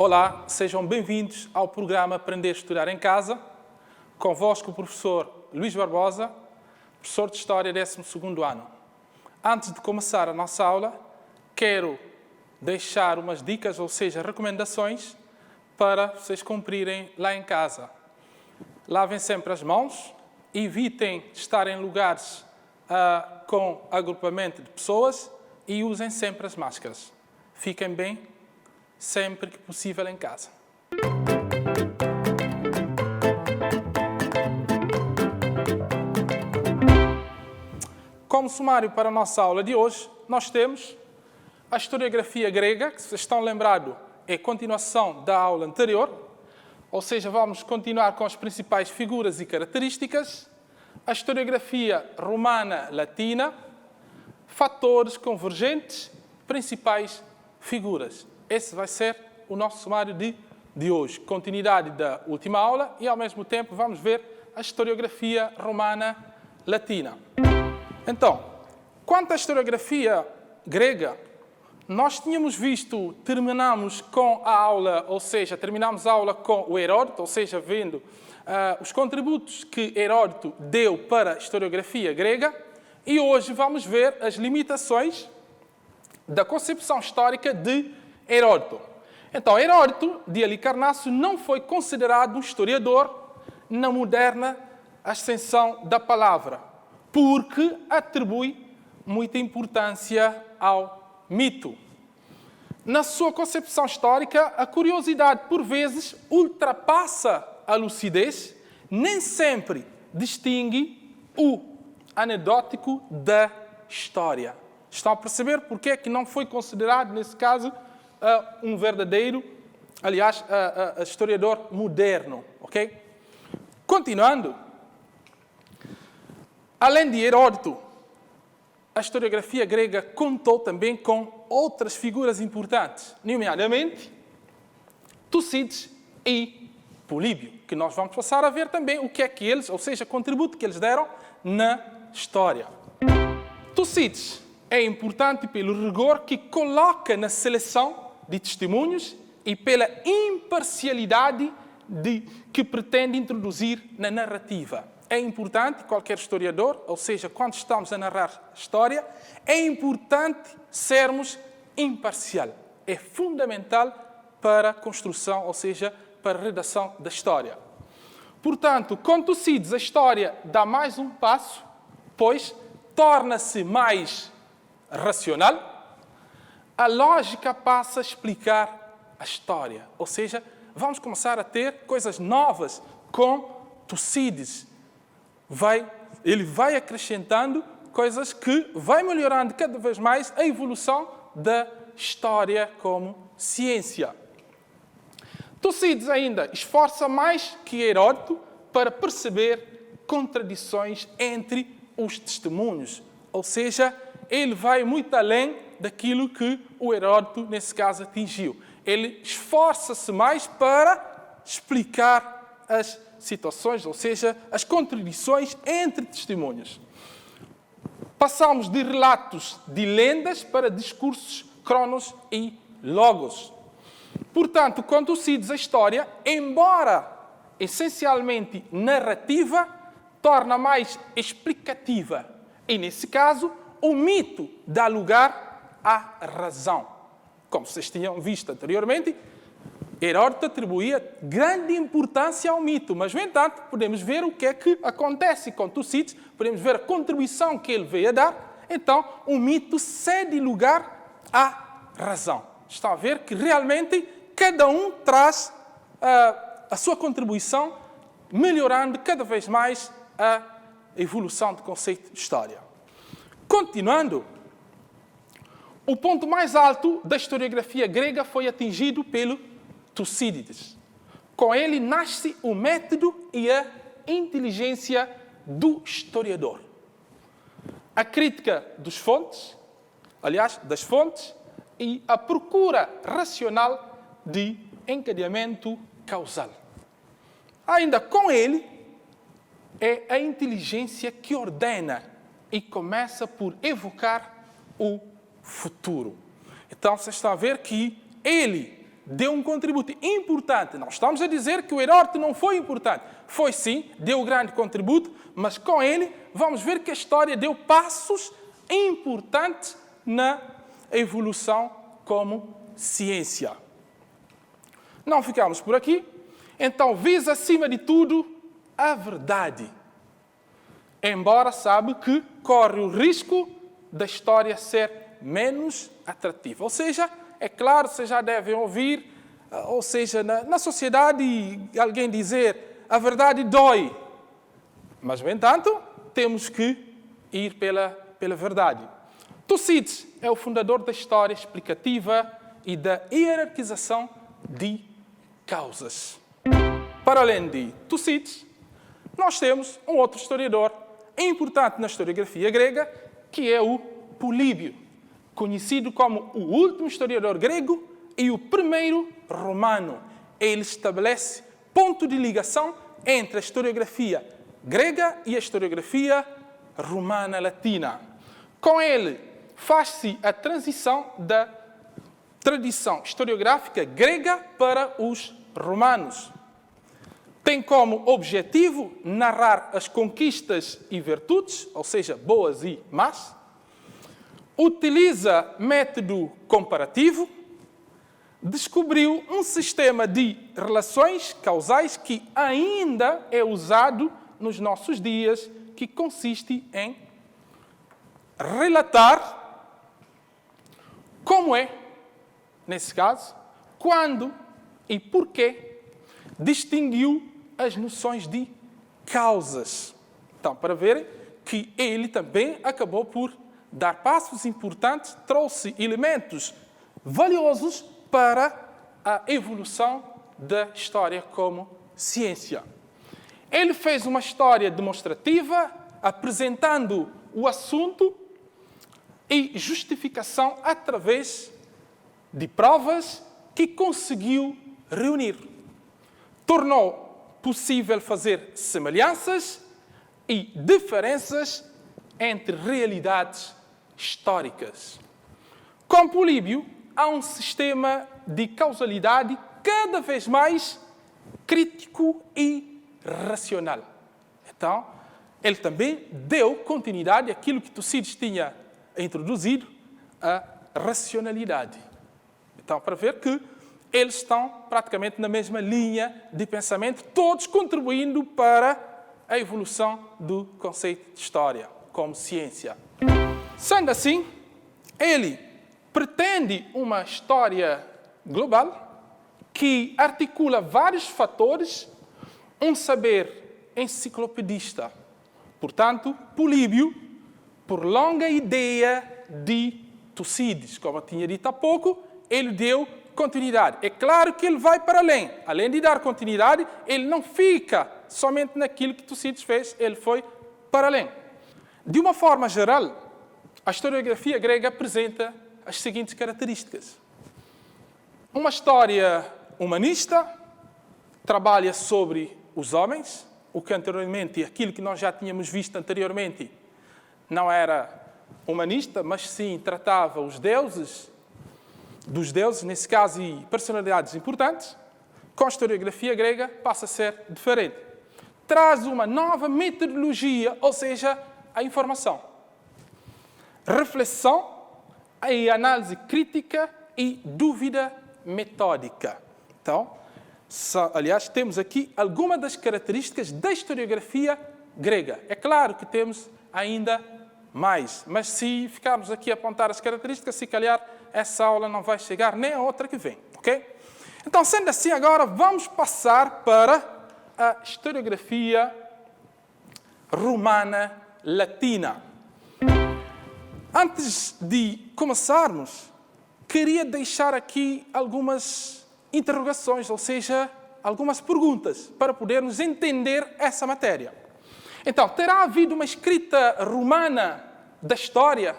Olá, sejam bem-vindos ao programa Aprender a Estudar em Casa. Convosco o professor Luís Barbosa, professor de História 12º ano. Antes de começar a nossa aula, quero deixar umas dicas, ou seja, recomendações para vocês cumprirem lá em casa. Lavem sempre as mãos, evitem estar em lugares com agrupamento de pessoas e usem sempre as máscaras. Fiquem bem sempre que possível em casa. Como sumário para a nossa aula de hoje, nós temos a historiografia grega, que, se vocês estão lembrados, é a continuação da aula anterior, ou seja, vamos continuar com as principais figuras e características, a historiografia romana latina, fatores convergentes, principais figuras. Esse vai ser o nosso sumário de hoje. Continuidade da última aula e, ao mesmo tempo, vamos ver a historiografia romana latina. Então, quanto à historiografia grega, nós tínhamos visto, terminamos com a aula, ou seja, terminamos a aula com o Heródoto, ou seja, vendo os contributos que Heródoto deu para a historiografia grega, e hoje vamos ver as limitações da concepção histórica de Heródoto. Então, Heródoto de Halicarnasso não foi considerado um historiador na moderna ascensão da palavra, porque atribui muita importância ao mito. Na sua concepção histórica, a curiosidade, por vezes, ultrapassa a lucidez, nem sempre distingue o anedótico da história. Estão a perceber porque é que não foi considerado, nesse caso, um verdadeiro, aliás, historiador moderno, ok? Continuando, além de Heródoto, a historiografia grega contou também com outras figuras importantes, nomeadamente Tucídides e Políbio, que nós vamos passar a ver também o que é que eles, ou seja, o contributo que eles deram na história. Tucídides é importante pelo rigor que coloca na seleção de testemunhos e pela imparcialidade que pretende introduzir na narrativa. É importante, qualquer historiador, ou seja, quando estamos a narrar a história, é importante sermos imparcial. É fundamental para a construção, ou seja, para a redação da história. Portanto, com Tucídides, a história dá mais um passo, pois torna-se mais racional, a lógica passa a explicar a história. Ou seja, vamos começar a ter coisas novas com Tucídides. Ele vai acrescentando coisas que vai melhorando cada vez mais a evolução da história como ciência. Tucídides ainda esforça mais que Heródoto para perceber contradições entre os testemunhos. Ou seja, ele vai muito além daquilo que o Heródoto, nesse caso, atingiu. Ele esforça-se mais para explicar as situações, ou seja, as contradições entre testemunhos. Passamos de relatos de lendas para discursos cronos e logos. Portanto, com Tucídides, a história, embora essencialmente narrativa, torna mais explicativa. E, nesse caso, o mito dá lugar à razão. Como vocês tinham visto anteriormente, Heródoto atribuía grande importância ao mito, mas, no entanto, podemos ver o que é que acontece com Tucídides, podemos ver a contribuição que ele veio a dar. Então, o mito cede lugar à razão. Estão a ver que, realmente, cada um traz a sua contribuição, melhorando cada vez mais a evolução do conceito de história. Continuando, o ponto mais alto da historiografia grega foi atingido pelo Tucídides. Com ele nasce o método e a inteligência do historiador. A crítica das fontes e a procura racional de encadeamento causal. Ainda com ele, é a inteligência que ordena e começa por evocar o futuro. Então, vocês estão a ver que ele deu um contributo importante. Não estamos a dizer que o Heródoto não foi importante. Foi sim, deu um grande contributo, mas com ele vamos ver que a história deu passos importantes na evolução como ciência. Não ficamos por aqui. Então, visa acima de tudo a verdade. Embora sabe que corre o risco da história ser menos atrativa. Ou seja, é claro, vocês já devem ouvir, ou seja, na sociedade, alguém dizer a verdade dói. Mas, no entanto, temos que ir pela verdade. Tucídides é o fundador da história explicativa e da hierarquização de causas. Para além de Tucídides, nós temos um outro historiador importante na historiografia grega, que é o Políbio, conhecido como o último historiador grego e o primeiro romano. Ele estabelece ponto de ligação entre a historiografia grega e a historiografia romana latina. Com ele, faz-se a transição da tradição historiográfica grega para os romanos. Tem como objetivo narrar as conquistas e virtudes, ou seja, boas e más. Utiliza método comparativo. Descobriu um sistema de relações causais que ainda é usado nos nossos dias, que consiste em relatar como é, nesse caso, quando e porquê distinguiu as noções de causas. Então, para verem que ele também acabou por dar passos importantes, trouxe elementos valiosos para a evolução da história como ciência. Ele fez uma história demonstrativa, apresentando o assunto e justificação através de provas que conseguiu reunir. Tornou possível fazer semelhanças e diferenças entre realidades históricas. Com Políbio, há um sistema de causalidade cada vez mais crítico e racional. Então, ele também deu continuidade àquilo que Tucídides tinha introduzido, a racionalidade. Então, para ver que eles estão praticamente na mesma linha de pensamento, todos contribuindo para a evolução do conceito de história como ciência. Sendo assim, ele pretende uma história global que articula vários fatores, um saber enciclopedista. Portanto, Políbio prolonga a ideia de Tucídides. Como eu tinha dito há pouco, ele deu continuidade. É claro que ele vai para além. Além de dar continuidade, ele não fica somente naquilo que Tucídides fez, ele foi para além. De uma forma geral, a historiografia grega apresenta as seguintes características. Uma história humanista, trabalha sobre os homens, o que anteriormente, aquilo que nós já tínhamos visto anteriormente, não era humanista, mas sim tratava os deuses, dos deuses, nesse caso, e personalidades importantes. Com a historiografia grega passa a ser diferente. Traz uma nova metodologia, ou seja, a informação. Reflexão e análise crítica e dúvida metódica. Então, aliás, temos aqui algumas das características da historiografia grega. É claro que temos ainda mais, mas se ficarmos aqui a apontar as características, se calhar essa aula não vai chegar nem a outra que vem, ok? Então, sendo assim, agora vamos passar para a historiografia romana latina. Antes de começarmos, queria deixar aqui algumas interrogações, ou seja, algumas perguntas, para podermos entender essa matéria. Então, terá havido uma escrita romana da história?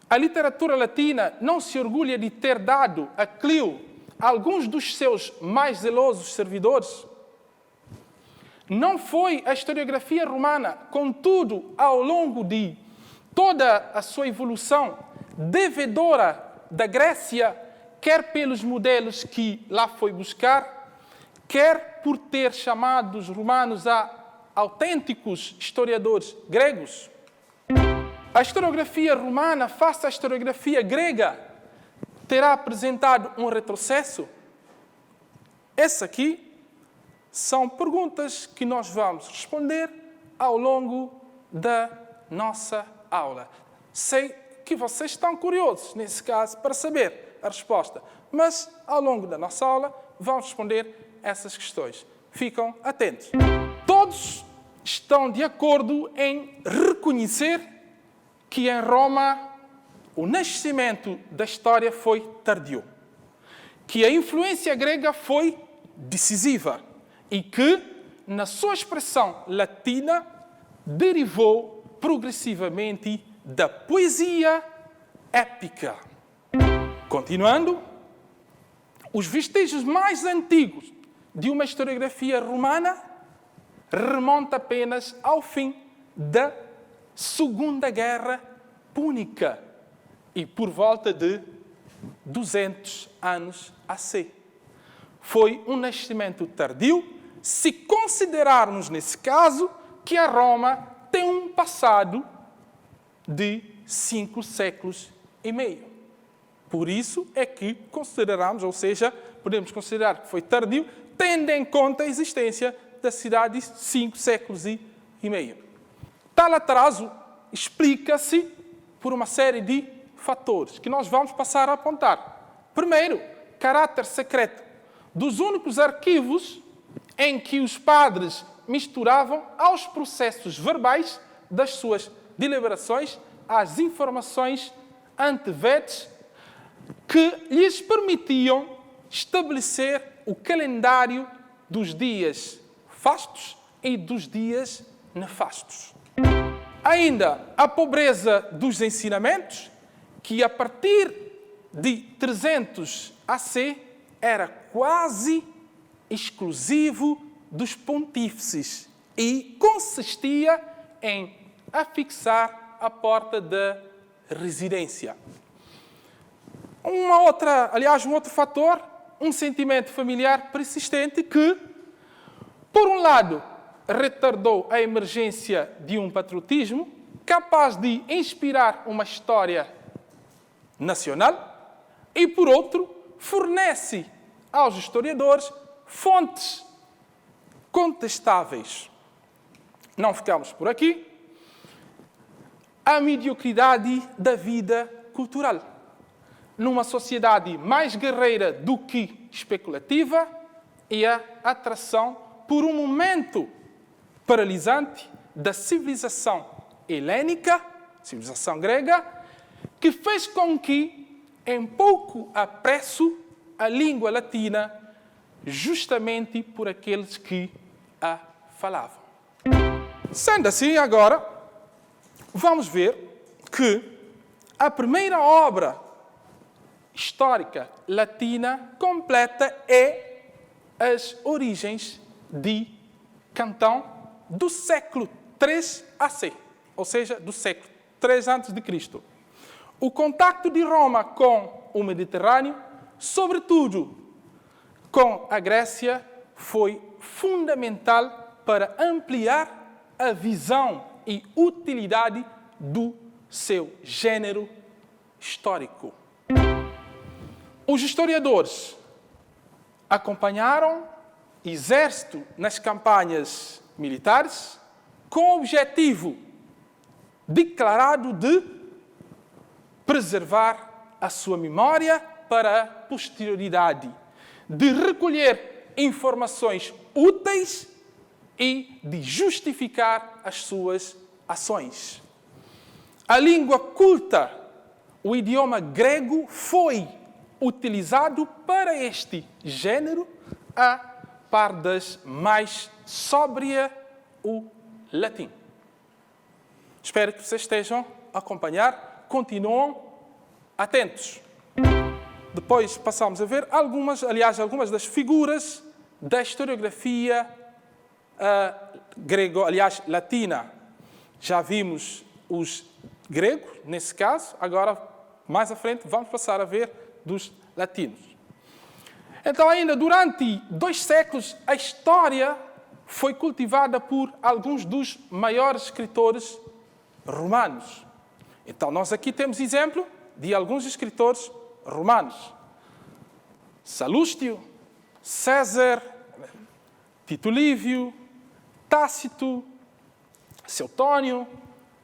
A literatura latina não se orgulha de ter dado a Clio alguns dos seus mais zelosos servidores? Não foi a historiografia romana, contudo, ao longo de toda a sua evolução, devedora da Grécia quer pelos modelos que lá foi buscar, quer por ter chamado os romanos a autênticos historiadores gregos. A historiografia romana, face à historiografia grega, terá apresentado um retrocesso? Essas aqui são perguntas que nós vamos responder ao longo da nossa aula. Sei que vocês estão curiosos, nesse caso, para saber a resposta, mas ao longo da nossa aula vamos responder essas questões. Ficam atentos. Todos estão de acordo em reconhecer que em Roma o nascimento da história foi tardio, que a influência grega foi decisiva e que, na sua expressão latina, derivou progressivamente da poesia épica. Continuando, os vestígios mais antigos de uma historiografia romana remontam apenas ao fim da Segunda Guerra Púnica e por volta de 200 anos AC. Foi um nascimento tardio, se considerarmos, nesse caso, que a Roma tem um passado de 5 séculos e meio. Por isso é que consideramos, ou seja, podemos considerar que foi tardio, tendo em conta a existência da cidade de 5 séculos e meio. Tal atraso explica-se por uma série de fatores que nós vamos passar a apontar. Primeiro, caráter secreto dos únicos arquivos em que os padres misturavam aos processos verbais das suas deliberações as informações antevedes que lhes permitiam estabelecer o calendário dos dias fastos e dos dias nefastos. Ainda a pobreza dos ensinamentos, que a partir de 300 AC era quase exclusivo dos pontífices e consistia em afixar a porta da residência. Um outro fator, um sentimento familiar persistente que, por um lado, retardou a emergência de um patriotismo capaz de inspirar uma história nacional e, por outro, fornece aos historiadores fontes contestáveis. Não ficamos por aqui. A mediocridade da vida cultural. Numa sociedade mais guerreira do que especulativa e a atração por um momento paralisante da civilização helênica, civilização grega, que fez com que, em pouco apresso, a língua latina, justamente por aqueles que a falavam. Sendo assim, agora, vamos ver que a primeira obra histórica latina completa é as origens de Cantão do século III AC, ou seja, do século III a.C. O contacto de Roma com o Mediterrâneo, sobretudo com a Grécia, foi fundamental para ampliar a visão e utilidade do seu gênero histórico. Os historiadores acompanharam o exército nas campanhas militares com o objetivo declarado de preservar a sua memória para a posterioridade, de recolher informações úteis e de justificar as suas ações. A língua culta, o idioma grego, foi utilizado para este gênero, a par das mais sóbria, o latim. Espero que vocês estejam a acompanhar, continuam atentos. Depois passamos a ver algumas das figuras da historiografia latina. Já vimos os gregos, nesse caso, agora, mais à frente, vamos passar a ver dos latinos. Então, ainda durante 2 séculos, a história foi cultivada por alguns dos maiores escritores romanos. Então, nós aqui temos exemplo de alguns escritores romanos. Salustio, César, Tito Livio, Tácito, Suetônio,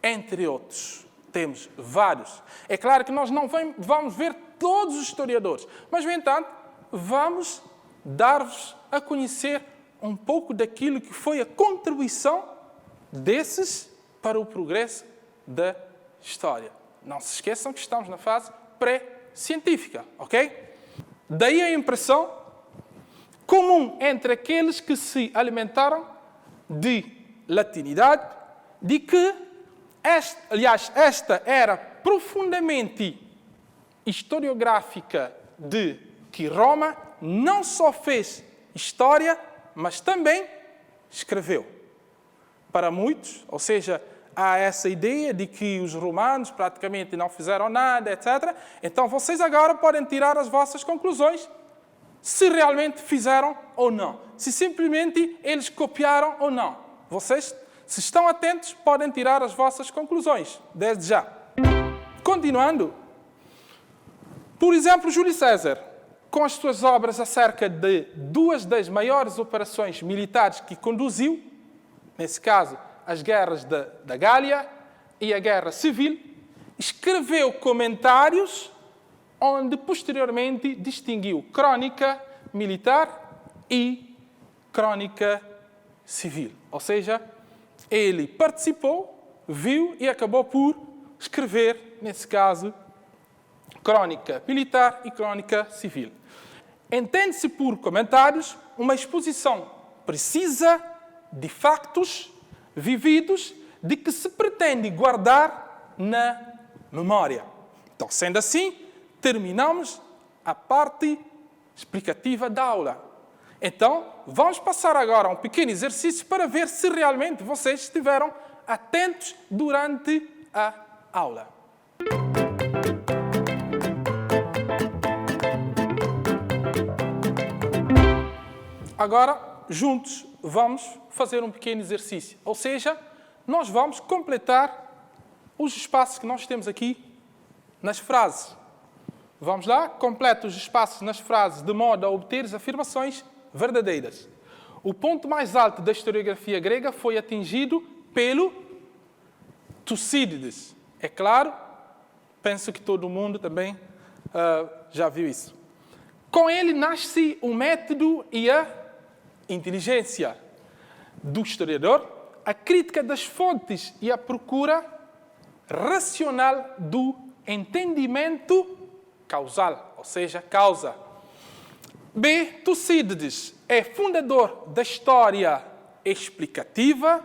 entre outros. Temos vários. É claro que nós não vamos ver todos os historiadores, mas, no entanto, vamos dar-vos a conhecer um pouco daquilo que foi a contribuição desses para o progresso da história. Não se esqueçam que estamos na fase pré-científica, ok? Daí a impressão comum entre aqueles que se alimentaram de latinidade, de que, esta era profundamente historiográfica, de que Roma não só fez história, mas também escreveu. Para muitos, ou seja, há essa ideia de que os romanos praticamente não fizeram nada, etc. Então, vocês agora podem tirar as vossas conclusões se realmente fizeram ou não. Se simplesmente eles copiaram ou não. Vocês, se estão atentos, podem tirar as vossas conclusões, desde já. Continuando, por exemplo, Júlio César, com as suas obras acerca de 2 das maiores operações militares que conduziu, nesse caso, as guerras da Gália e a Guerra Civil, escreveu comentários onde, posteriormente, distinguiu crônica militar e crônica civil. Ou seja, ele participou, viu e acabou por escrever, nesse caso, crônica militar e crônica civil. Entende-se por comentários uma exposição precisa de factos vividos de que se pretende guardar na memória. Então, sendo assim, terminamos a parte explicativa da aula. Então, vamos passar agora a um pequeno exercício para ver se realmente vocês estiveram atentos durante a aula. Agora, juntos, vamos fazer um pequeno exercício. Ou seja, nós vamos completar os espaços que nós temos aqui nas frases. Vamos lá? Completa os espaços nas frases de modo a obter as afirmações verdadeiras. O ponto mais alto da historiografia grega foi atingido pelo Tucídides. É claro, penso que todo mundo também já viu isso. Com ele nasce o método e a inteligência do historiador, a crítica das fontes e a procura racional do entendimento causal, ou seja, causa. B. Tucídides é fundador da história explicativa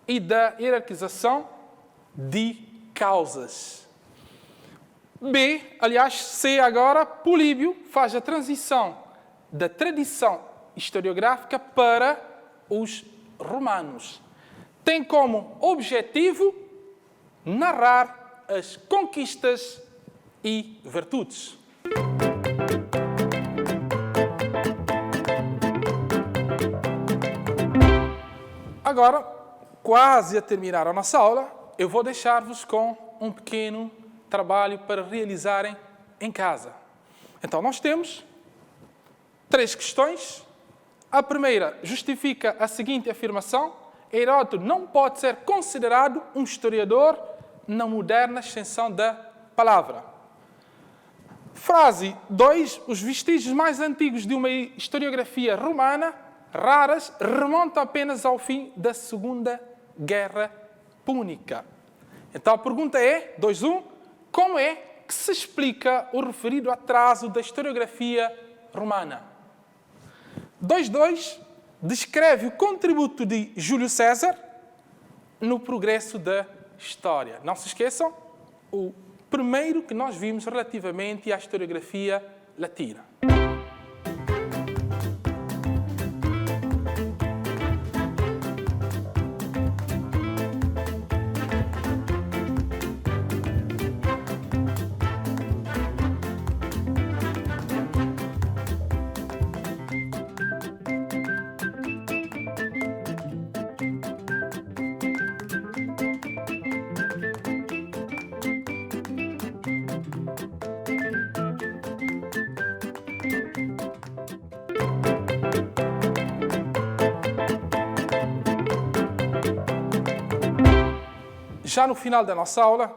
e da hierarquização de causas. C agora, Políbio faz a transição da tradição historiográfica para os romanos. Tem como objetivo narrar as conquistas e virtudes. Agora, quase a terminar a nossa aula, eu vou deixar-vos com um pequeno trabalho para realizarem em casa. Então, nós temos 3 questões. A primeira justifica a seguinte afirmação: Heródoto não pode ser considerado um historiador na moderna extensão da palavra. Frase 2. Os vestígios mais antigos de uma historiografia romana, raras, remontam apenas ao fim da Segunda Guerra Púnica. Então a pergunta é, 2.1, como é que se explica o referido atraso da historiografia romana? 2.2 descreve o contributo de Júlio César no progresso da história. Não se esqueçam, o primeiro que nós vimos relativamente à historiografia latina. Já no final da nossa aula,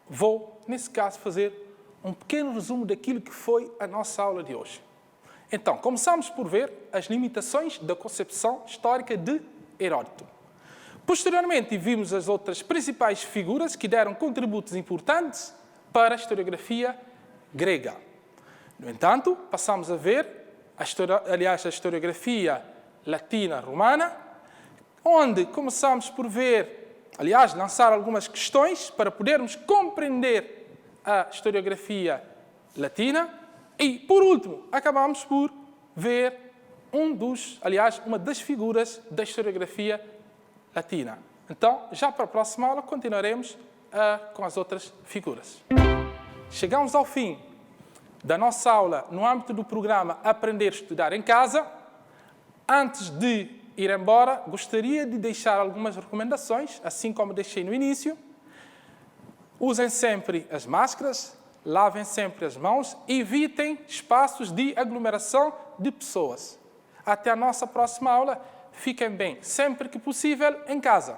vou, nesse caso, fazer um pequeno resumo daquilo que foi a nossa aula de hoje. Então, começamos por ver as limitações da concepção histórica de Heródoto. Posteriormente, vimos as outras principais figuras que deram contributos importantes para a historiografia grega. No entanto, passamos a ver a historiografia latina-romana, onde começamos por ver, lançar algumas questões para podermos compreender a historiografia latina e, por último, acabamos por ver uma das figuras da historiografia latina. Então, já para a próxima aula, continuaremos com as outras figuras. Chegamos ao fim da nossa aula no âmbito do programa Aprender a Estudar em Casa. Antes de ir embora, gostaria de deixar algumas recomendações, assim como deixei no início. Usem sempre as máscaras, lavem sempre as mãos, evitem espaços de aglomeração de pessoas. Até a nossa próxima aula. Fiquem bem, sempre que possível, em casa.